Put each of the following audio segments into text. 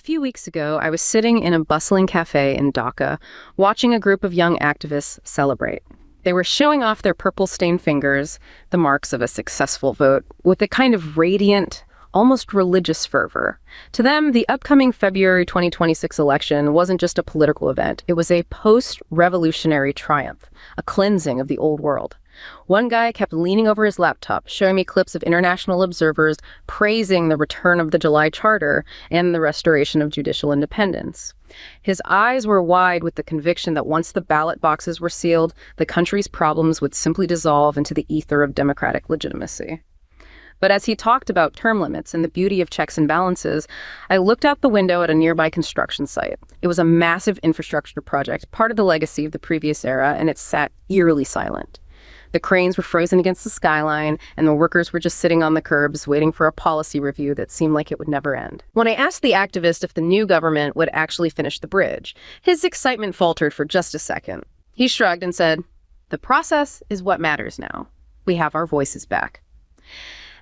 few weeks ago, I was sitting in a bustling cafe in Dhaka, watching a group of young activists celebrate. They were showing off their purple-stained fingers, the marks of a successful vote, with a kind of radiant, almost religious fervor. To them, the upcoming February 2026 election wasn't just a political event. It was a post-revolutionary triumph, a cleansing of the old world. One guy kept leaning over his laptop, showing me clips of international observers praising the return of the July Charter and the restoration of judicial independence. His eyes were wide with the conviction that once the ballot boxes were sealed, the country's problems would simply dissolve into the ether of democratic legitimacy. But as he talked about term limits and the beauty of checks and balances, I looked out the window at a nearby construction site. It was a massive infrastructure project, part of the legacy of the previous era, and it sat eerily silent. The cranes were frozen against the skyline, and the workers were just sitting on the curbs waiting for a policy review that seemed like it would never end. When I asked the activist if the new government would actually finish the bridge, his excitement faltered for just a second. He shrugged and said, "The process is what matters now. We have our voices back."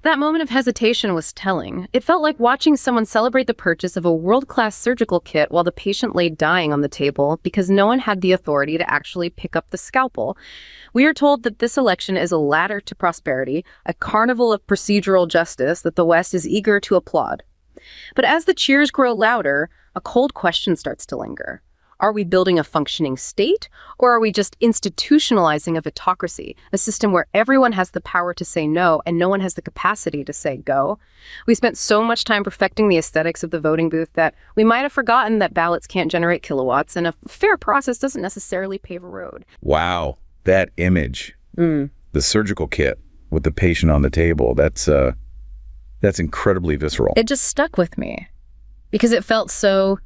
That moment of hesitation was telling. It felt like watching someone celebrate the purchase of a world-class surgical kit while the patient lay dying on the table because no one had the authority to actually pick up the scalpel. We are told that this election is a ladder to prosperity, a carnival of procedural justice that the West is eager to applaud. But as the cheers grow louder, a cold question starts to linger. Are we building a functioning state, or are we just institutionalizing a vitocracy, a system where everyone has the power to say no and no one has the capacity to say go? We spent so much time perfecting the aesthetics of the voting booth that we might have forgotten that ballots can't generate kilowatts and a fair process doesn't necessarily pave a road. Wow, that image, the surgical kit with the patient on the table, that's incredibly visceral. It just stuck with me because it felt so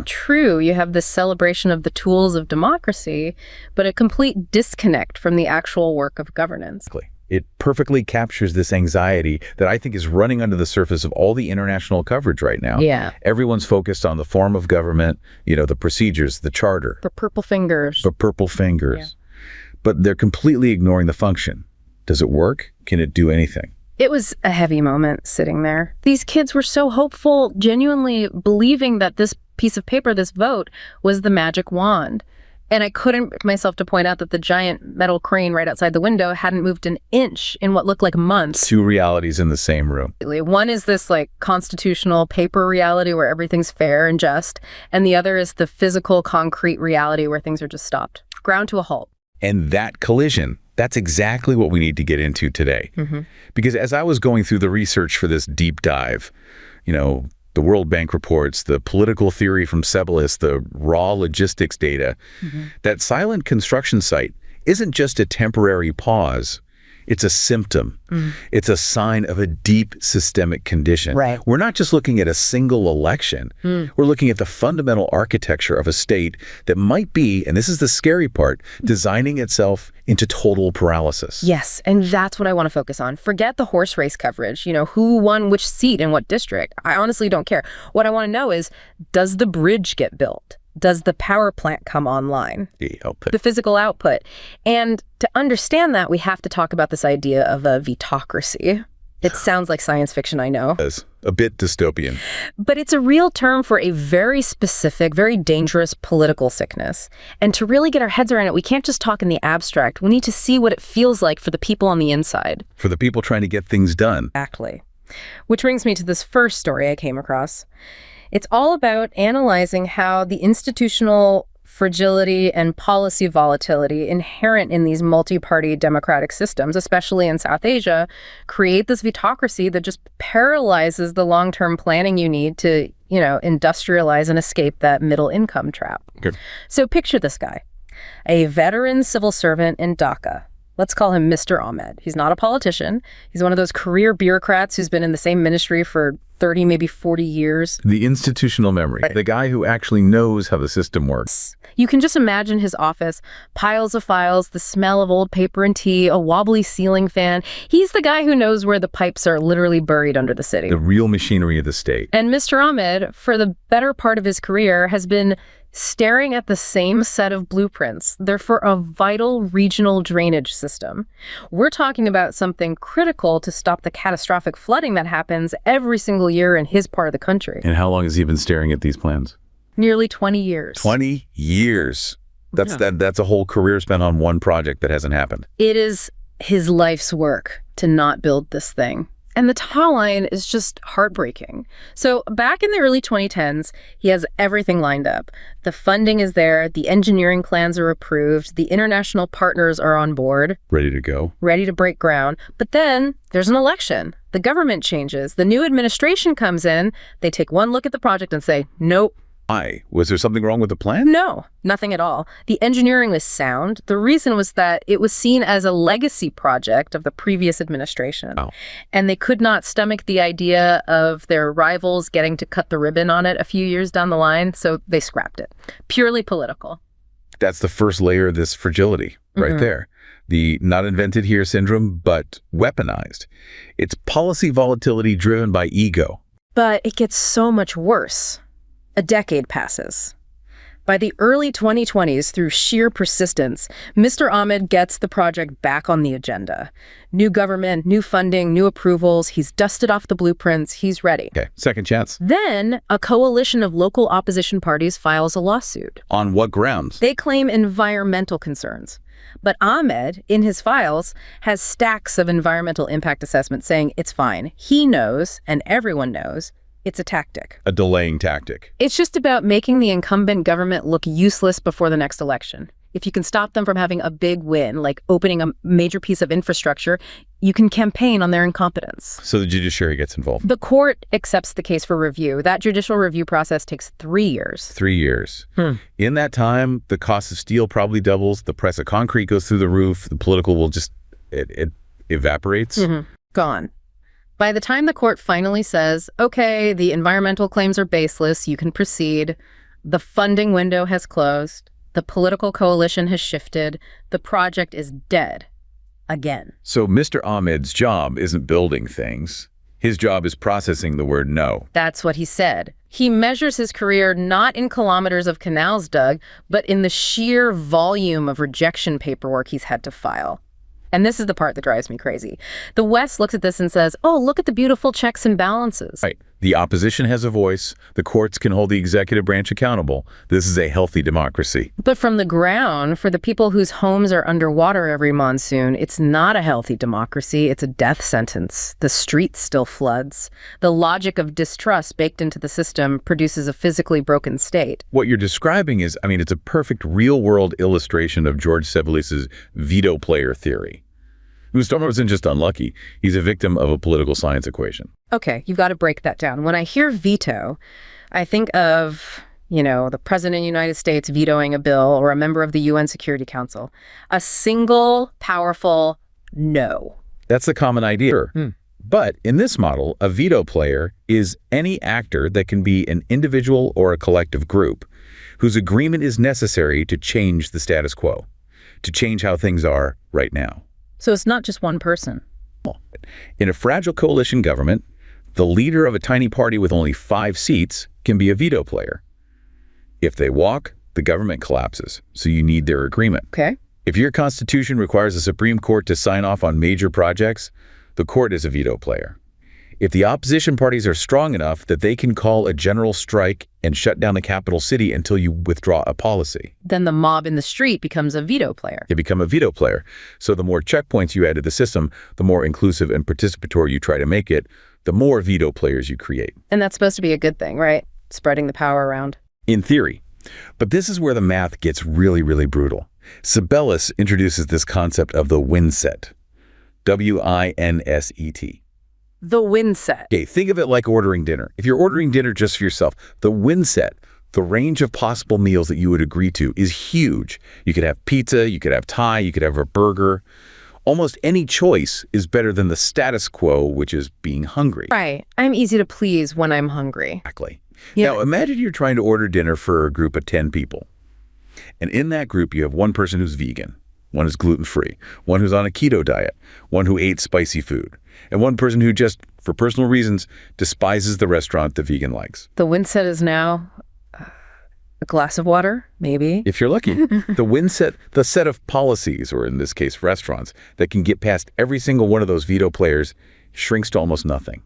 true. You have this celebration of the tools of democracy, but a complete disconnect from the actual work of governance. It perfectly captures this anxiety that I think is running under the surface of all the international coverage right now. Yeah. Everyone's focused on the form of government, the procedures, the charter. The purple fingers. The purple fingers. Yeah. But they're completely ignoring the function. Does it work? Can it do anything? It was a heavy moment sitting there. These kids were so hopeful, genuinely believing that this piece of paper, this vote, was the magic wand. And I couldn't bring myself to point out that the giant metal crane right outside the window hadn't moved an inch in what looked like months. Two realities in the same room. One is this constitutional paper reality where everything's fair and just, and the other is the physical, concrete reality where things are just stopped, ground to a halt. And that collision, that's exactly what we need to get into today. Because as I was going through the research for this deep dive, the World Bank reports, the political theory from Ceballos, the raw logistics data, that silent construction site isn't just a temporary pause. It's a symptom. It's a sign of a deep systemic condition. Right. We're not just looking at a single election. We're looking at the fundamental architecture of a state that might be, and this is the scary part, designing itself into total paralysis. Yes, and that's what I want to focus on. Forget the horse race coverage, who won which seat in what district. I honestly don't care. What I want to know is, does the bridge get built? Does the power plant come online? The output. The physical output. And to understand that, we have to talk about this idea of a vitocracy. It sounds like science fiction, I know. It's a bit dystopian. But it's a real term for a very specific, very dangerous political sickness. And to really get our heads around it, we can't just talk in the abstract. We need to see what it feels like for the people on the inside. For the people trying to get things done. Exactly. Which brings me to this first story I came across. It's all about analyzing how the institutional fragility and policy volatility inherent in these multi-party democratic systems, especially in South Asia, create this vitocracy that just paralyzes the long-term planning you need to, industrialize and escape that middle income trap. Okay. So picture this guy, a veteran civil servant in Dhaka. Let's call him Mr. Ahmed. He's not a politician. He's one of those career bureaucrats who's been in the same ministry for 30, maybe 40 years. The institutional memory, the guy who actually knows how the system works. You can just imagine his office, piles of files, the smell of old paper and tea, a wobbly ceiling fan. He's the guy who knows where the pipes are literally buried under the city. The real machinery of the state. And Mr. Ahmed, for the better part of his career, has been staring at the same set of blueprints. They're for a vital regional drainage system. We're talking about something critical to stop the catastrophic flooding that happens every single year in his part of the country. And how long has he been staring at these plans? Nearly 20 years. 20 years. That's a whole career spent on one project that hasn't happened. It is his life's work to not build this thing. And the timeline is just heartbreaking. So back in the early 2010s, he has everything lined up. The funding is there, the engineering plans are approved, the international partners are on board. Ready to go. Ready to break ground. But then there's an election. The government changes. The new administration comes in. They take one look at the project and say, nope. Why? Was there something wrong with the plan? No, nothing at all. The engineering was sound. The reason was that it was seen as a legacy project of the previous administration. Oh. And they could not stomach the idea of their rivals getting to cut the ribbon on it a few years down the line, so they scrapped it. Purely political. That's the first layer of this fragility right there. The not invented here syndrome, but weaponized. It's policy volatility driven by ego. But it gets so much worse. A decade passes. By the early 2020s, through sheer persistence, Mr. Ahmed gets the project back on the agenda. New government, new funding, new approvals. He's dusted off the blueprints. He's ready. Okay, second chance. Then, a coalition of local opposition parties files a lawsuit. On what grounds? They claim environmental concerns. But Ahmed, in his files, has stacks of environmental impact assessments saying it's fine. He knows, and everyone knows, it's a tactic. A delaying tactic. It's just about making the incumbent government look useless before the next election. If you can stop them from having a big win, like opening a major piece of infrastructure, you can campaign on their incompetence. So the judiciary gets involved. The court accepts the case for review. That judicial review process takes 3 years. 3 years. In that time, the cost of steel probably doubles. The price of concrete goes through the roof. The political will just, it evaporates. Gone. By the time the court finally says, okay, the environmental claims are baseless, you can proceed, the funding window has closed, the political coalition has shifted, the project is dead. Again. So Mr. Ahmed's job isn't building things. His job is processing the word no. That's what he said. He measures his career not in kilometers of canals dug, but in the sheer volume of rejection paperwork he's had to file. And this is the part that drives me crazy. The West looks at this and says, oh, look at the beautiful checks and balances. Right. The opposition has a voice. The courts can hold the executive branch accountable. This is a healthy democracy. But from the ground, for the people whose homes are underwater every monsoon, it's not a healthy democracy. It's a death sentence. The street still floods. The logic of distrust baked into the system produces a physically broken state. What you're describing is, it's a perfect real-world illustration of George Sebelius's veto player theory. Gustavo isn't just unlucky. He's a victim of a political science equation. Okay, you've got to break that down. When I hear veto, I think of, the president of the United States vetoing a bill or a member of the UN Security Council. A single, powerful no. That's the common idea. But in this model, a veto player is any actor that can be an individual or a collective group whose agreement is necessary to change the status quo, to change how things are right now. So it's not just one person. In a fragile coalition government, the leader of a tiny party with only 5 seats can be a veto player. If they walk, the government collapses, so you need their agreement. Okay. If your constitution requires the Supreme Court to sign off on major projects, the court is a veto player. If the opposition parties are strong enough that they can call a general strike and shut down the capital city until you withdraw a policy, then the mob in the street becomes a veto player. You become a veto player. So the more checkpoints you add to the system, the more inclusive and participatory you try to make it, the more veto players you create. And that's supposed to be a good thing, right? Spreading the power around. In theory. But this is where the math gets really, really brutal. Sebelius introduces this concept of the winset. W-I-N-S-E-T. The winset. Okay, think of it like ordering dinner. If you're ordering dinner just for yourself, the winset, the range of possible meals that you would agree to, is huge. You could have pizza, you could have Thai, you could have a burger. Almost any choice is better than the status quo, which is being hungry. Right. I'm easy to please when I'm hungry. Exactly. Yeah. Now, imagine you're trying to order dinner for a group of 10 people. And in that group, you have one person who's vegan, one who's gluten-free, one who's on a keto diet, one who ate spicy food, and one person who just, for personal reasons, despises the restaurant the vegan likes. The win set is now a glass of water, maybe. If you're lucky. The set of policies, or in this case, restaurants, that can get past every single one of those veto players shrinks to almost nothing.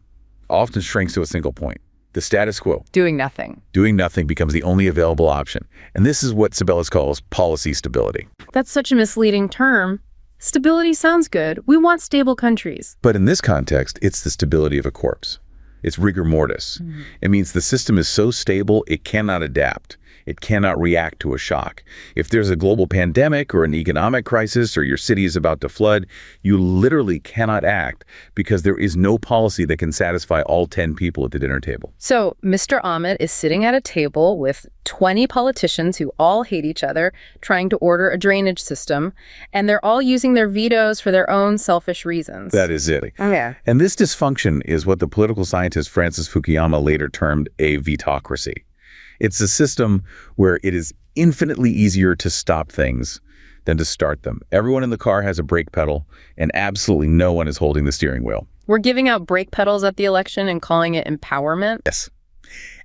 Often shrinks to a single point. The status quo. Doing nothing. Doing nothing becomes the only available option. And this is what Sabellis calls policy stability. That's such a misleading term. Stability sounds good. We want stable countries. But in this context, it's the stability of a corpse. It's rigor mortis. It means the system is so stable, it cannot adapt. It cannot react to a shock. If there's a global pandemic or an economic crisis or your city is about to flood, you literally cannot act because there is no policy that can satisfy all 10 people at the dinner table. So Mr. Ahmed is sitting at a table with 20 politicians who all hate each other, trying to order a drainage system, and they're all using their vetoes for their own selfish reasons. That is it. Oh, yeah. And this dysfunction is what the political scientist Francis Fukuyama later termed a vitocracy. It's a system where it is infinitely easier to stop things than to start them. Everyone in the car has a brake pedal, and absolutely no one is holding the steering wheel. We're giving out brake pedals at the election and calling it empowerment? Yes.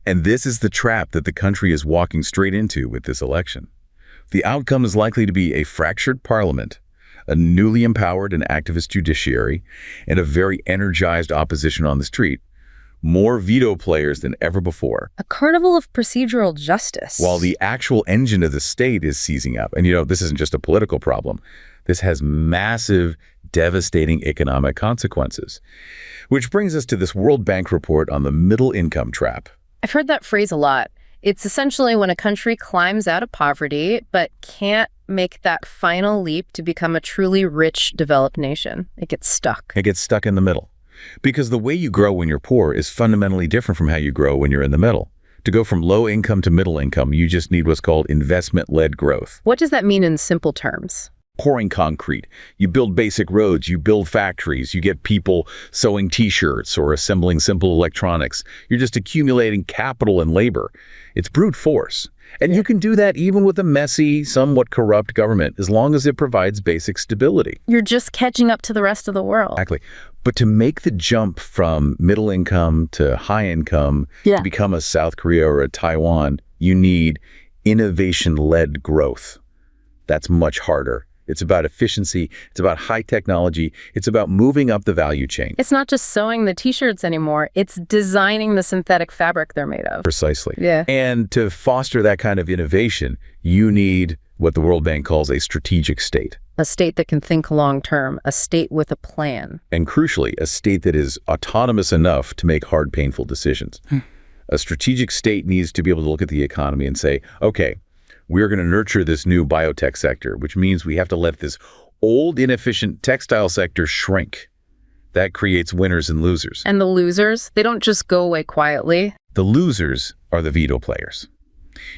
And this is the trap that the country is walking straight into with this election. The outcome is likely to be a fractured parliament, a newly empowered and activist judiciary, and a very energized opposition on the street. More veto players than ever before. A carnival of procedural justice. While the actual engine of the state is seizing up. And this isn't just a political problem. This has massive, devastating economic consequences. Which brings us to this World Bank report on the middle income trap. I've heard that phrase a lot. It's essentially when a country climbs out of poverty, but can't make that final leap to become a truly rich, developed nation. It gets stuck. It gets stuck in the middle. Because the way you grow when you're poor is fundamentally different from how you grow when you're in the middle. To go from low income to middle income, you just need what's called investment-led growth. What does that mean in simple terms? Pouring concrete. You build basic roads, you build factories, you get people sewing t-shirts or assembling simple electronics. You're just accumulating capital and labor. It's brute force. And you can do that even with a messy, somewhat corrupt government, as long as it provides basic stability. You're just catching up to the rest of the world. Exactly. But to make the jump from middle income to high income, to become a South Korea or a Taiwan, you need innovation-led growth. That's much harder. It's about efficiency. It's about high technology. It's about moving up the value chain. It's not just sewing the t-shirts anymore. It's designing the synthetic fabric they're made of. Precisely. Yeah. And to foster that kind of innovation, you need what the World Bank calls a strategic state. A state that can think long-term, a state with a plan. And crucially, a state that is autonomous enough to make hard, painful decisions. A strategic state needs to be able to look at the economy and say, okay, we're going to nurture this new biotech sector, which means we have to let this old, inefficient textile sector shrink. That creates winners and losers. And the losers, they don't just go away quietly. The losers are the veto players.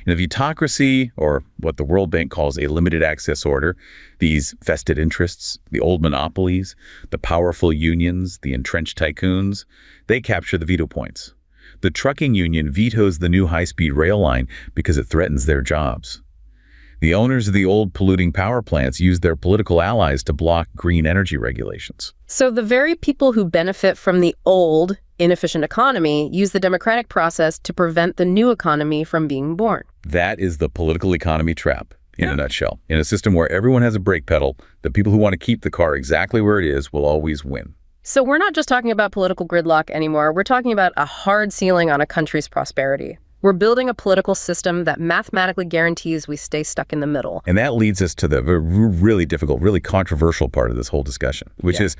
In a vetocracy, or what the World Bank calls a limited access order, these vested interests, the old monopolies, the powerful unions, the entrenched tycoons, they capture the veto points. The trucking union vetoes the new high-speed rail line because it threatens their jobs. The owners of the old polluting power plants use their political allies to block green energy regulations. So the very people who benefit from the old, inefficient economy use the democratic process to prevent the new economy from being born. That is the political economy trap, in a nutshell. In a system where everyone has a brake pedal, the people who want to keep the car exactly where it is will always win. So we're not just talking about political gridlock anymore. We're talking about a hard ceiling on a country's prosperity. We're building a political system that mathematically guarantees we stay stuck in the middle. And that leads us to the really difficult, really controversial part of this whole discussion, which is,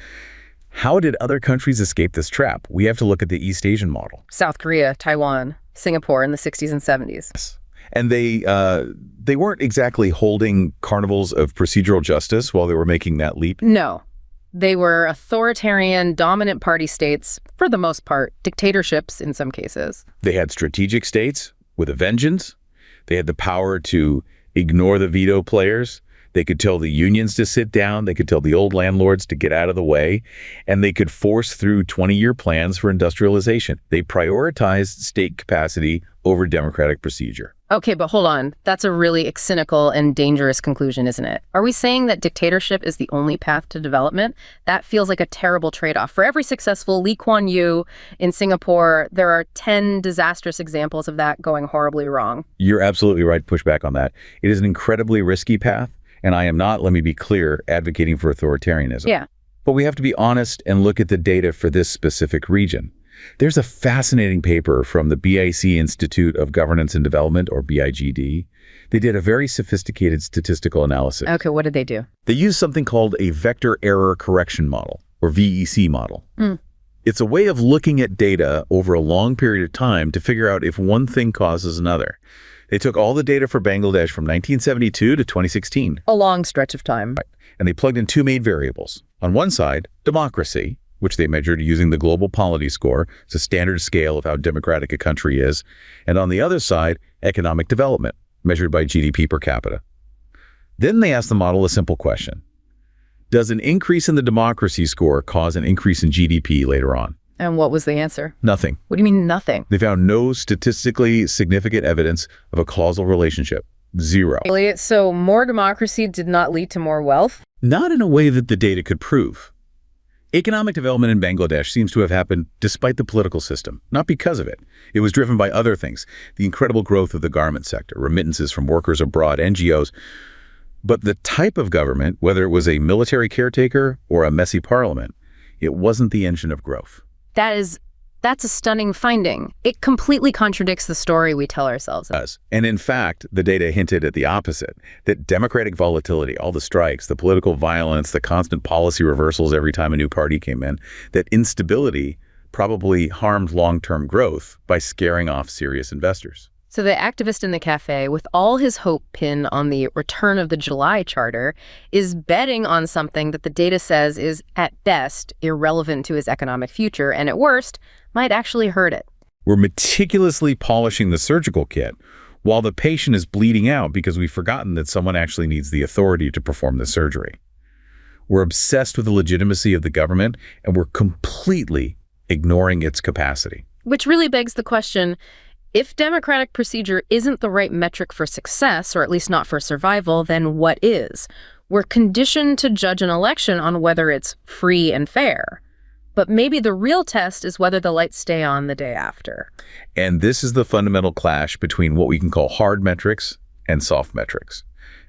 how did other countries escape this trap? We have to look at the East Asian model. South Korea, Taiwan, Singapore in the 60s and 70s. Yes. And they weren't exactly holding carnivals of procedural justice while they were making that leap. No. They were authoritarian, dominant party states, for the most part, dictatorships in some cases. They had strategic states with a vengeance. They had the power to ignore the veto players. They could tell the unions to sit down. They could tell the old landlords to get out of the way. And they could force through 20-year plans for industrialization. They prioritized state capacity over democratic procedure. Okay, but hold on. That's a really cynical and dangerous conclusion, isn't it? Are we saying that dictatorship is the only path to development? That feels like a terrible trade-off. For every successful Lee Kuan Yew in Singapore, there are 10 disastrous examples of that going horribly wrong. You're absolutely right to push back on that. It is an incredibly risky path, and I am not, let me be clear, advocating for authoritarianism. Yeah. But we have to be honest and look at the data for this specific region. There's a fascinating paper from the BIC Institute of Governance and Development, or BIGD. They did a very sophisticated statistical analysis. Okay, what did they do? They used something called a vector error correction model, or VEC model. It's a way of looking at data over a long period of time to figure out if one thing causes another. They took all the data for Bangladesh from 1972 to 2016. A long stretch of time. Right. And they plugged in two main variables. On one side, democracy, which they measured using the Global Polity Score. It's a standard scale of how democratic a country is. And on the other side, economic development, measured by GDP per capita. Then they asked the model a simple question. Does an increase in the democracy score cause an increase in GDP later on? And what was the answer? Nothing. What do you mean nothing? They found no statistically significant evidence of a causal relationship. Zero. Really? So more democracy did not lead to more wealth? Not in a way that the data could prove. Economic development in Bangladesh seems to have happened despite the political system, not because of it. It was driven by other things, the incredible growth of the garment sector, remittances from workers abroad, NGOs. But the type of government, whether it was a military caretaker or a messy parliament, it wasn't the engine of growth. That's a stunning finding. It completely contradicts the story we tell ourselves. It does. And in fact, the data hinted at the opposite, that democratic volatility, all the strikes, the political violence, the constant policy reversals every time a new party came in, that instability probably harmed long-term growth by scaring off serious investors. So the activist in the cafe, with all his hope pinned on the return of the July Charter, is betting on something that the data says is, at best, irrelevant to his economic future, and at worst, might actually hurt it. We're meticulously polishing the surgical kit while the patient is bleeding out because we've forgotten that someone actually needs the authority to perform the surgery. We're obsessed with the legitimacy of the government, and we're completely ignoring its capacity. Which really begs the question, if democratic procedure isn't the right metric for success, or at least not for survival, then what is? We're conditioned to judge an election on whether it's free and fair. But maybe the real test is whether the lights stay on the day after. And this is the fundamental clash between what we can call hard metrics and soft metrics.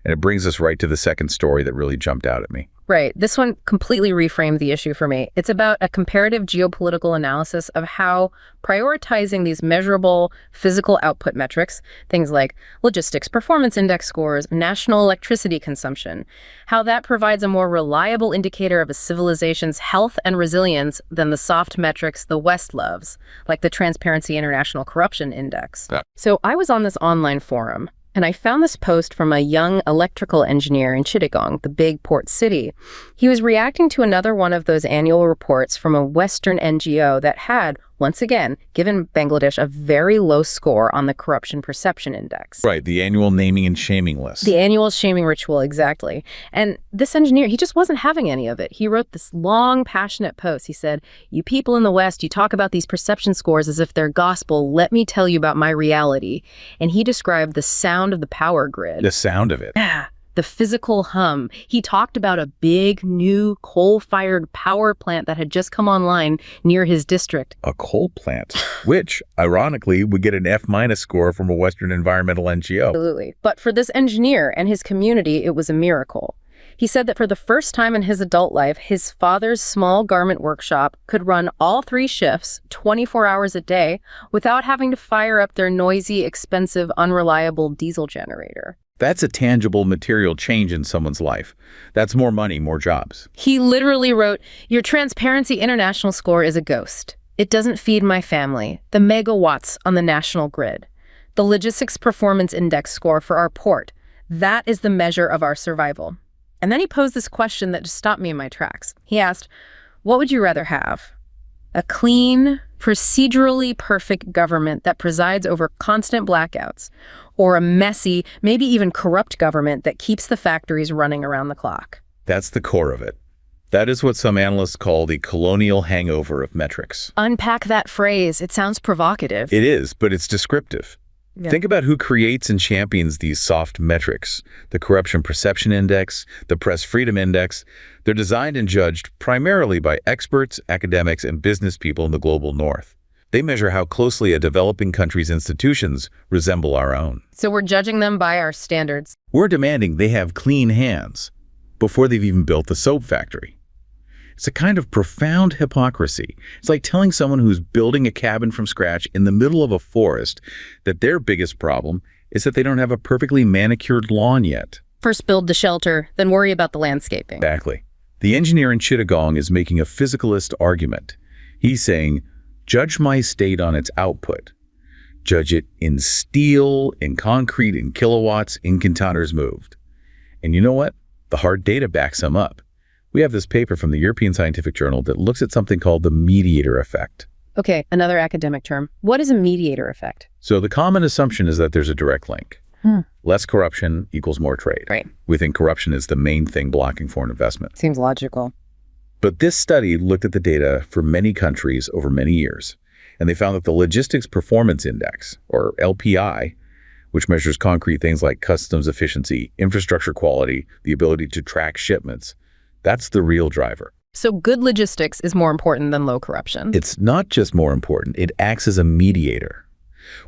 And it brings us right to the second story that really jumped out at me. Right. This one completely reframed the issue for me. It's about a comparative geopolitical analysis of how prioritizing these measurable physical output metrics, things like logistics, performance index scores, national electricity consumption, how that provides a more reliable indicator of a civilization's health and resilience than the soft metrics the West loves, like the Transparency International Corruption Index. Yeah. So I was on this online forum, and I found this post from a young electrical engineer in Chittagong, the big port city. He was reacting to another one of those annual reports from a Western NGO that had, once again, given Bangladesh a very low score on the Corruption Perception Index. Right, the annual naming and shaming list. The annual shaming ritual, exactly. And this engineer, he just wasn't having any of it. He wrote this long, passionate post. He said, "You people in the West, you talk about these perception scores as if they're gospel. Let me tell you about my reality." And he described the sound of the power grid. The sound of it. Yeah. The physical hum. He talked about a big, new coal-fired power plant that had just come online near his district. A coal plant, which, ironically, would get an F- score from a Western environmental NGO. Absolutely. But for this engineer and his community, it was a miracle. He said that for the first time in his adult life, his father's small garment workshop could run all 3 shifts, 24 hours a day, without having to fire up their noisy, expensive, unreliable diesel generator. That's a tangible material change in someone's life. That's more money, more jobs. He literally wrote, "Your Transparency International score is a ghost. It doesn't feed my family. The megawatts on the national grid. The Logistics Performance Index score for our port. That is the measure of our survival." And then he posed this question that just stopped me in my tracks. He asked, what would you rather have? A clean, procedurally perfect government that presides over constant blackouts, or a messy, maybe even corrupt government that keeps the factories running around the clock? That's the core of it. That is what some analysts call the colonial hangover of metrics. Unpack that phrase. It sounds provocative. It is, but it's descriptive. Yeah. Think about who creates and champions these soft metrics. The Corruption Perception Index, the Press Freedom Index. They're designed and judged primarily by experts, academics, and business people in the global north. They measure how closely a developing country's institutions resemble our own. So we're judging them by our standards. We're demanding they have clean hands before they've even built the soap factory. It's a kind of profound hypocrisy. It's like telling someone who's building a cabin from scratch in the middle of a forest that their biggest problem is that they don't have a perfectly manicured lawn yet. First build the shelter, then worry about the landscaping. Exactly. The engineer in Chittagong is making a physicalist argument. He's saying, judge my state on its output. Judge it in steel, in concrete, in kilowatts, in containers moved. And you know what? The hard data backs him up. We have this paper from the European Scientific Journal that looks at something called the mediator effect. Okay, another academic term. What is a mediator effect? So the common assumption is that there's a direct link. Less corruption equals more trade. Right. We think corruption is the main thing blocking foreign investment. Seems logical. But this study looked at the data for many countries over many years, and they found that the Logistics Performance Index, or LPI, which measures concrete things like customs efficiency, infrastructure quality, the ability to track shipments, that's the real driver. So good logistics is more important than low corruption. It's not just more important, it acts as a mediator.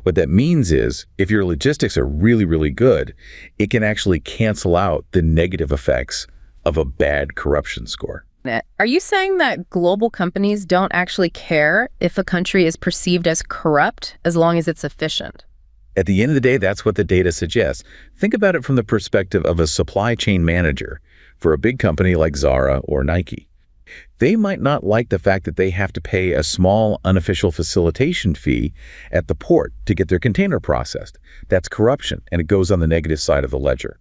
What that means is, if your logistics are really, really good, it can actually cancel out the negative effects of a bad corruption score. Are you saying that global companies don't actually care if a country is perceived as corrupt as long as it's efficient? At the end of the day, that's what the data suggests. Think about it from the perspective of a supply chain manager for a big company like Zara or Nike. They might not like the fact that they have to pay a small unofficial facilitation fee at the port to get their container processed. That's corruption, and it goes on the negative side of the ledger.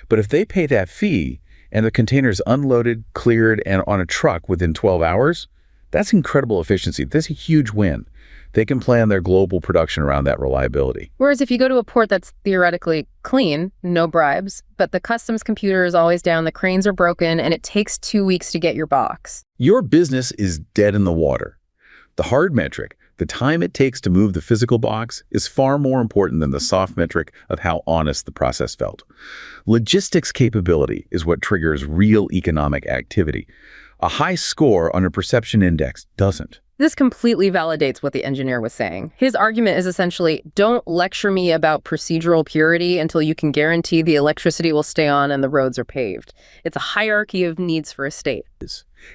But if they pay that fee and the container's unloaded, cleared, and on a truck within 12 hours, that's incredible efficiency. That's a huge win. They can plan their global production around that reliability. Whereas if you go to a port that's theoretically clean, no bribes, but the customs computer is always down, the cranes are broken, and it takes 2 weeks to get your box. Your business is dead in the water. The hard metric, the time it takes to move the physical box, is far more important than the soft metric of how honest the process felt. Logistics capability is what triggers real economic activity. A high score on a perception index doesn't. This completely validates what the engineer was saying. His argument is essentially, don't lecture me about procedural purity until you can guarantee the electricity will stay on and the roads are paved. It's a hierarchy of needs for a state.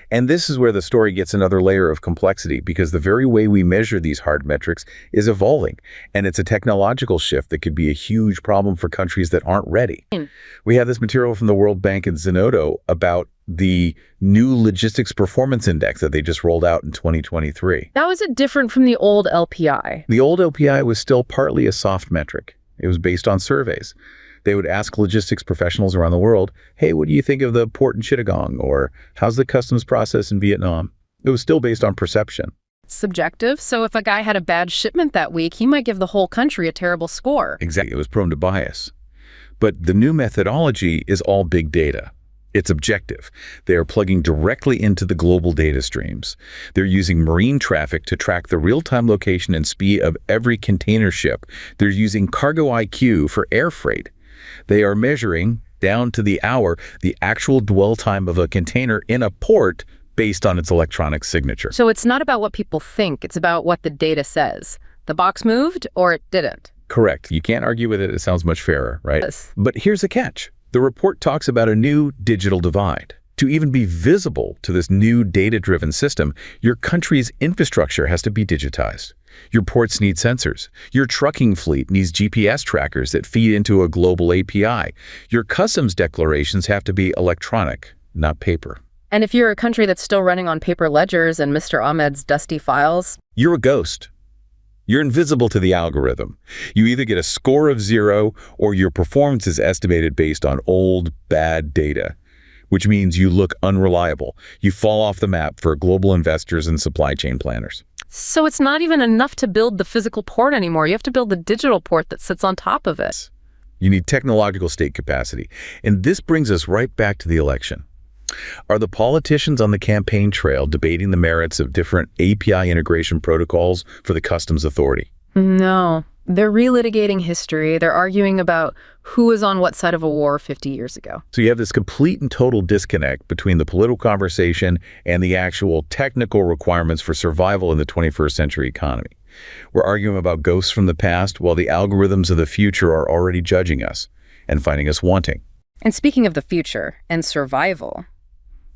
And this is where the story gets another layer of complexity, because the very way we measure these hard metrics is evolving, and it's a technological shift that could be a huge problem for countries that aren't ready. We have this material from the World Bank and Zenodo about the new Logistics Performance Index that they just rolled out in 2023. How is it different from the old LPI? The old LPI was still partly a soft metric. It was based on surveys. They would ask logistics professionals around the world, hey, what do you think of the port in Chittagong? Or how's the customs process in Vietnam? It was still based on perception. Subjective. So if a guy had a bad shipment that week, he might give the whole country a terrible score. Exactly. It was prone to bias. But the new methodology is all big data. It's objective. They are plugging directly into the global data streams. They're using marine traffic to track the real-time location and speed of every container ship. They're using cargo IQ for air freight. They are measuring, down to the hour, the actual dwell time of a container in a port based on its electronic signature. So it's not about what people think, it's about what the data says. The box moved or it didn't. Correct. You can't argue with it. It sounds much fairer, right? Yes. But here's a catch. The report talks about a new digital divide. To even be visible to this new data-driven system, your country's infrastructure has to be digitized. Your ports need sensors. Your trucking fleet needs GPS trackers that feed into a global API. Your customs declarations have to be electronic, not paper. And if you're a country that's still running on paper ledgers and Mr. Ahmed's dusty files, you're a ghost. You're invisible to the algorithm. You either get a score of 0 or your performance is estimated based on old, bad data, which means you look unreliable. You fall off the map for global investors and supply chain planners. So it's not even enough to build the physical port anymore. You have to build the digital port that sits on top of it. You need technological state capacity. And this brings us right back to the election. Are the politicians on the campaign trail debating the merits of different API integration protocols for the customs authority? No. They're relitigating history. They're arguing about who was on what side of a war 50 years ago. So you have this complete and total disconnect between the political conversation and the actual technical requirements for survival in the 21st century economy. We're arguing about ghosts from the past while the algorithms of the future are already judging us and finding us wanting. And speaking of the future and survival,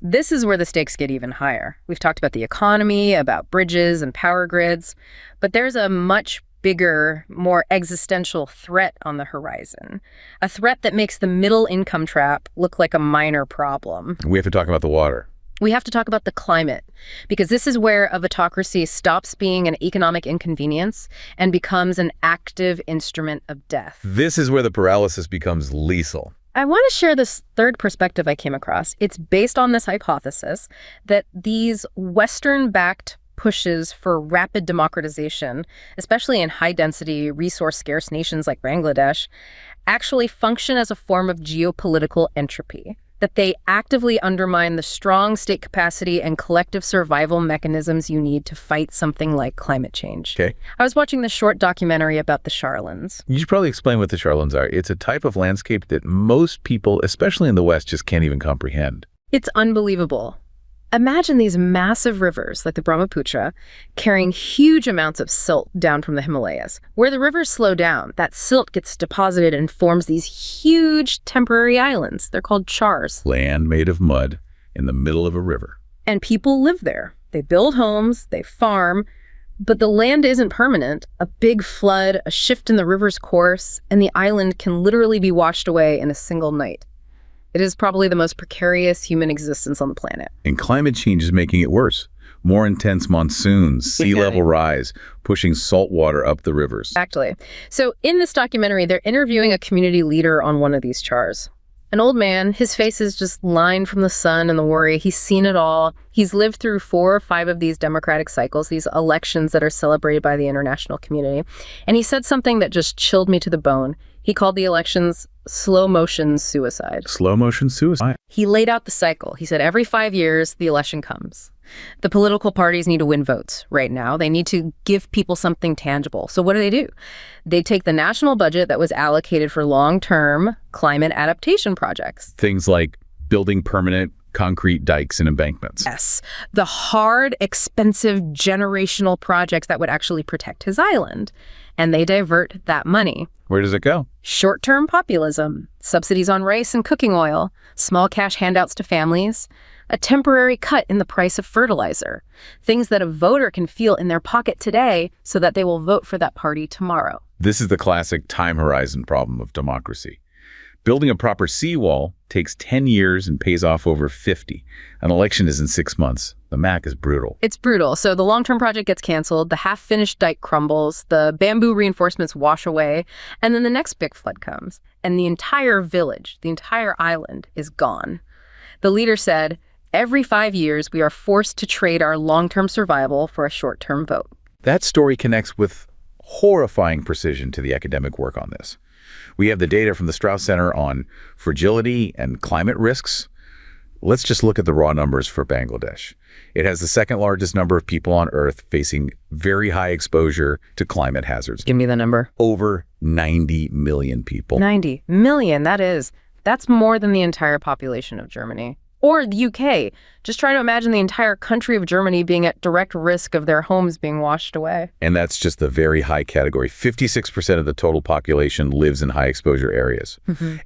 this is where the stakes get even higher. We've talked about the economy, about bridges and power grids, but there's a much bigger, more existential threat on the horizon. A threat that makes the middle income trap look like a minor problem. We have to talk about the water. We have to talk about the climate, because this is where a vitocracy stops being an economic inconvenience and becomes an active instrument of death. This is where the paralysis becomes lethal. I want to share this third perspective I came across. It's based on this hypothesis that these Western-backed pushes for rapid democratization, especially in high-density, resource-scarce nations like Bangladesh, actually function as a form of geopolitical entropy, that they actively undermine the strong state capacity and collective survival mechanisms you need to fight something like climate change. Okay. I was watching this short documentary about the Charlans. You should probably explain what the Charlans are. It's a type of landscape that most people, especially in the West, just can't even comprehend. It's unbelievable. Imagine these massive rivers like the Brahmaputra carrying huge amounts of silt down from the Himalayas. Where the rivers slow down, that silt gets deposited and forms these huge temporary islands. They're called chars. Land made of mud in the middle of a river. And people live there. They build homes, they farm, but the land isn't permanent. A big flood, a shift in the river's course, and the island can literally be washed away in a single night. It is probably the most precarious human existence on the planet. And climate change is making it worse. More intense monsoons, sea level rise, pushing salt water up the rivers. Exactly. So in this documentary, they're interviewing a community leader on one of these chars. An old man, his face is just lined from the sun and the worry. He's seen it all. He's lived through 4 or 5 of these democratic cycles, these elections that are celebrated by the international community. And he said something that just chilled me to the bone. He called the elections slow motion suicide. Slow motion suicide. He laid out the cycle. He said every 5 years, the election comes. The political parties need to win votes right now. They need to give people something tangible. So what do? They take the national budget that was allocated for long-term climate adaptation projects. Things like building permanent concrete dikes and embankments. Yes, the hard, expensive, generational projects that would actually protect his island. And they divert that money. Where does it go? Short-term populism, subsidies on rice and cooking oil, small cash handouts to families, a temporary cut in the price of fertilizer, things that a voter can feel in their pocket today so that they will vote for that party tomorrow. This is the classic time horizon problem of democracy. Building a proper seawall takes 10 years and pays off over 50. An election is in 6 months. The math is brutal. It's brutal. So the long-term project gets canceled, the half-finished dike crumbles, the bamboo reinforcements wash away, and then the next big flood comes. And the entire village, the entire island, is gone. The leader said, every 5 years, we are forced to trade our long-term survival for a short-term vote. That story connects with horrifying precision to the academic work on this. We have the data from the Strauss Center on fragility and climate risks. Let's just look at the raw numbers for Bangladesh. It has the second largest number of people on Earth facing very high exposure to climate hazards. Give me the number. Over 90 million people. 90 million, that's more than the entire population of Germany. Or the UK. Just try to imagine the entire country of Germany being at direct risk of their homes being washed away. And that's just the very high category. 56% of the total population lives in high exposure areas.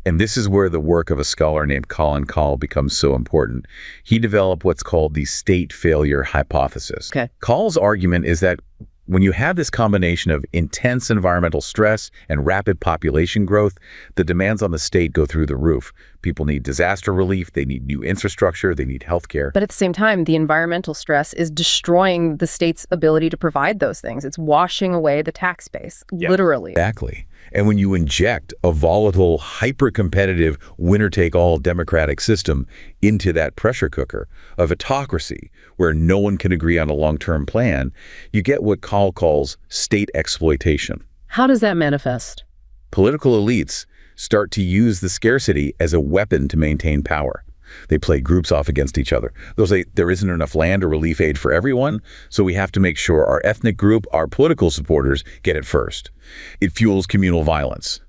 And this is where the work of a scholar named Colin Kahl becomes so important. He developed what's called the state failure hypothesis. Okay. Kahl's argument is that when you have this combination of intense environmental stress and rapid population growth, the demands on the state go through the roof. People need disaster relief, they need new infrastructure, they need healthcare. But at the same time, the environmental stress is destroying the state's ability to provide those things. It's washing away the tax base, literally. Exactly. And when you inject a volatile, hyper-competitive, winner-take-all democratic system into that pressure cooker of autocracy, where no one can agree on a long-term plan, you get what Kahl calls state exploitation. How does that manifest? Political elites start to use the scarcity as a weapon to maintain power. They play groups off against each other. They'll say there isn't enough land or relief aid for everyone, so we have to make sure our ethnic group, our political supporters, get it first. It fuels communal violence.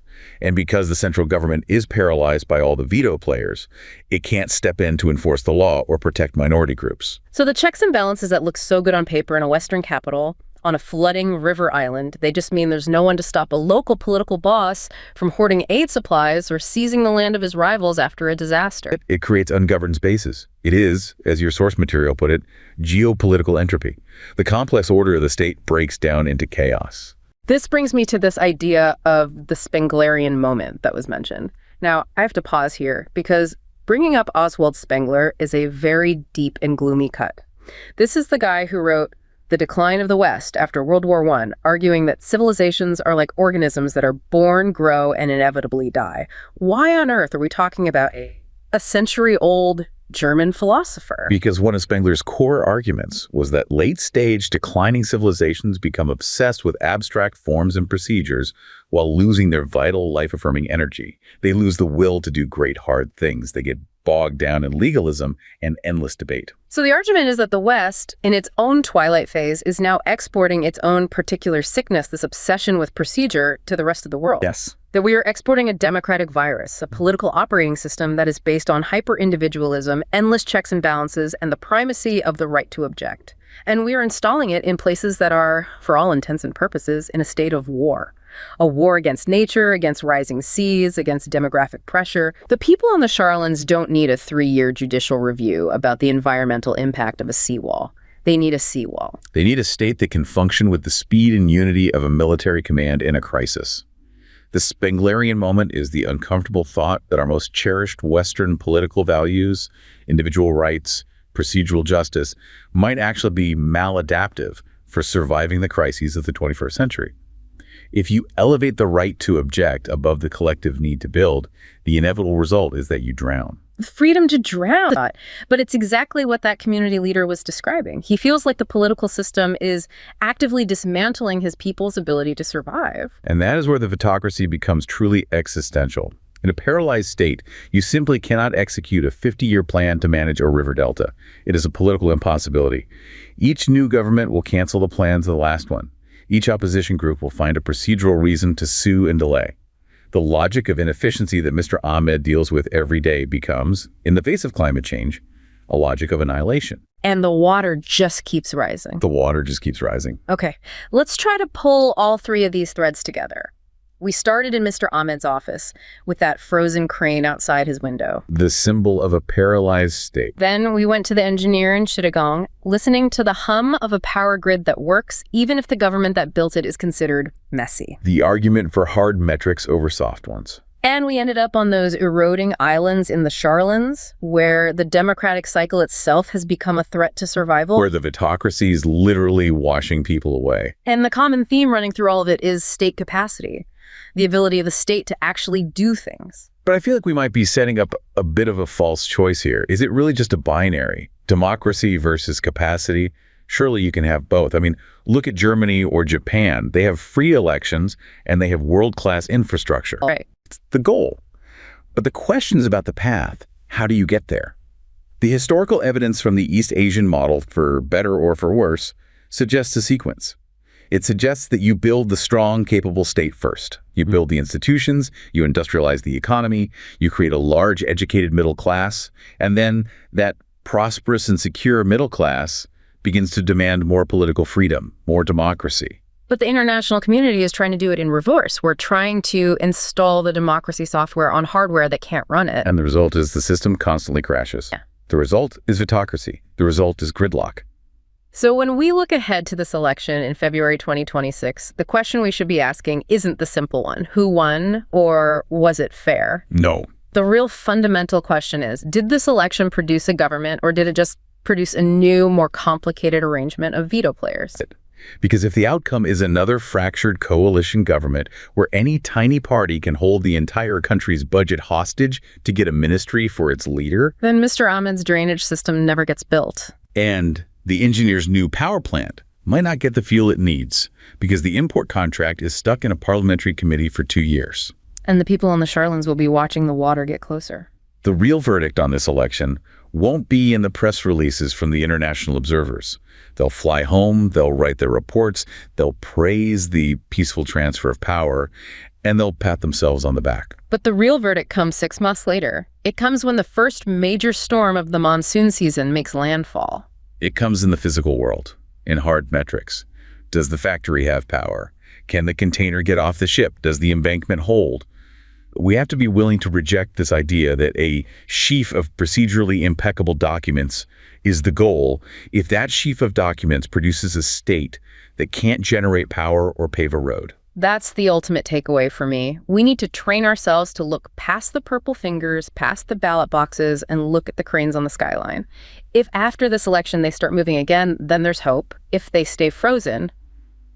And because the central government is paralyzed by all the veto players, it can't step in to enforce the law or protect minority groups. So the checks and balances that look so good on paper in a Western capital, on a flooding river island, they just mean there's no one to stop a local political boss from hoarding aid supplies or seizing the land of his rivals after a disaster. It creates ungoverned spaces. It is, as your source material put it, geopolitical entropy. The complex order of the state breaks down into chaos. This brings me to this idea of the Spenglerian moment that was mentioned. Now, I have to pause here because bringing up Oswald Spengler is a very deep and gloomy cut. This is the guy who wrote The Decline of the West after World War I, arguing that civilizations are like organisms that are born, grow, and inevitably die. Why on earth are we talking about a century-old German philosopher? Because one of Spengler's core arguments was that late-stage declining civilizations become obsessed with abstract forms and procedures while losing their vital, life-affirming energy. They lose the will to do great, hard things. They get bogged down in legalism and endless debate. So the argument is that the West, in its own twilight phase, is now exporting its own particular sickness, this obsession with procedure, to the rest of the world. Yes. That we are exporting a democratic virus, a political operating system that is based on hyper-individualism, endless checks and balances, and the primacy of the right to object. And we are installing it in places that are, for all intents and purposes, in a state of war. A war against nature, against rising seas, against demographic pressure. The people on the Shorelands don't need a 3-year judicial review about the environmental impact of a seawall. They need a seawall. They need a state that can function with the speed and unity of a military command in a crisis. The Spenglerian moment is the uncomfortable thought that our most cherished Western political values, individual rights, procedural justice, might actually be maladaptive for surviving the crises of the 21st century. If you elevate the right to object above the collective need to build, the inevitable result is that you drown. Freedom to drown. But it's exactly what that community leader was describing. He feels like the political system is actively dismantling his people's ability to survive. And that is where the Vitocracy becomes truly existential. In a paralyzed state, you simply cannot execute a 50-year plan to manage a river delta. It is a political impossibility. Each new government will cancel the plans of the last one. Each opposition group will find a procedural reason to sue and delay. The logic of inefficiency that Mr. Ahmed deals with every day becomes, in the face of climate change, a logic of annihilation. And the water just keeps rising. The water just keeps rising. Okay, let's try to pull all three of these threads together. We started in Mr. Ahmed's office with that frozen crane outside his window. The symbol of a paralyzed state. Then we went to the engineer in Chittagong, listening to the hum of a power grid that works, even if the government that built it is considered messy. The argument for hard metrics over soft ones. And we ended up on those eroding islands in the Shorelands, where the democratic cycle itself has become a threat to survival. Where the Vitocracy is literally washing people away. And the common theme running through all of it is state capacity. The ability of the state to actually do things. But I feel like we might be setting up a bit of a false choice here. Is it really just a binary? Democracy versus capacity? Surely you can have both. I mean, look at Germany or Japan. They have free elections and they have world-class infrastructure. Right. It's the goal. But the question is about the path. How do you get there? The historical evidence from the East Asian model, for better or for worse, suggests a sequence. It suggests that you build the strong, capable state first. You build the institutions, you industrialize the economy, you create a large, educated middle class, and then that prosperous and secure middle class begins to demand more political freedom, more democracy. But the international community is trying to do it in reverse. We're trying to install the democracy software on hardware that can't run it. And the result is the system constantly crashes. Yeah. The result is Vitocracy. The result is gridlock. So when we look ahead to this election in February 2026, the question we should be asking isn't the simple one. Who won, or was it fair? No. The real fundamental question is, did this election produce a government, or did it just produce a new, more complicated arrangement of veto players? Because if the outcome is another fractured coalition government where any tiny party can hold the entire country's budget hostage to get a ministry for its leader, then Mr. Ahmed's drainage system never gets built. And the engineer's new power plant might not get the fuel it needs because the import contract is stuck in a parliamentary committee for 2 years. And the people on the Shorelands will be watching the water get closer. The real verdict on this election won't be in the press releases from the international observers. They'll fly home, they'll write their reports, they'll praise the peaceful transfer of power, and they'll pat themselves on the back. But the real verdict comes 6 months later. It comes when the first major storm of the monsoon season makes landfall. It comes in the physical world, in hard metrics. Does the factory have power? Can the container get off the ship? Does the embankment hold? We have to be willing to reject this idea that a sheaf of procedurally impeccable documents is the goal if that sheaf of documents produces a state that can't generate power or pave a road. That's the ultimate takeaway for me. We need to train ourselves to look past the purple fingers, past the ballot boxes, and look at the cranes on the skyline. If after this election they start moving again, then there's hope. If they stay frozen,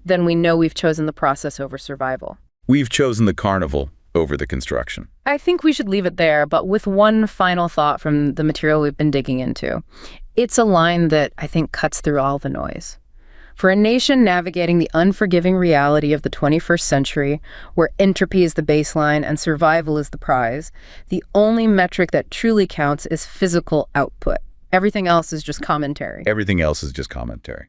then we know we've chosen the process over survival. We've chosen the carnival over the construction. I think we should leave it there, but with one final thought from the material we've been digging into. It's a line that I think cuts through all the noise. For a nation navigating the unforgiving reality of the 21st century, where entropy is the baseline and survival is the prize, the only metric that truly counts is physical output. Everything else is just commentary. Everything else is just commentary.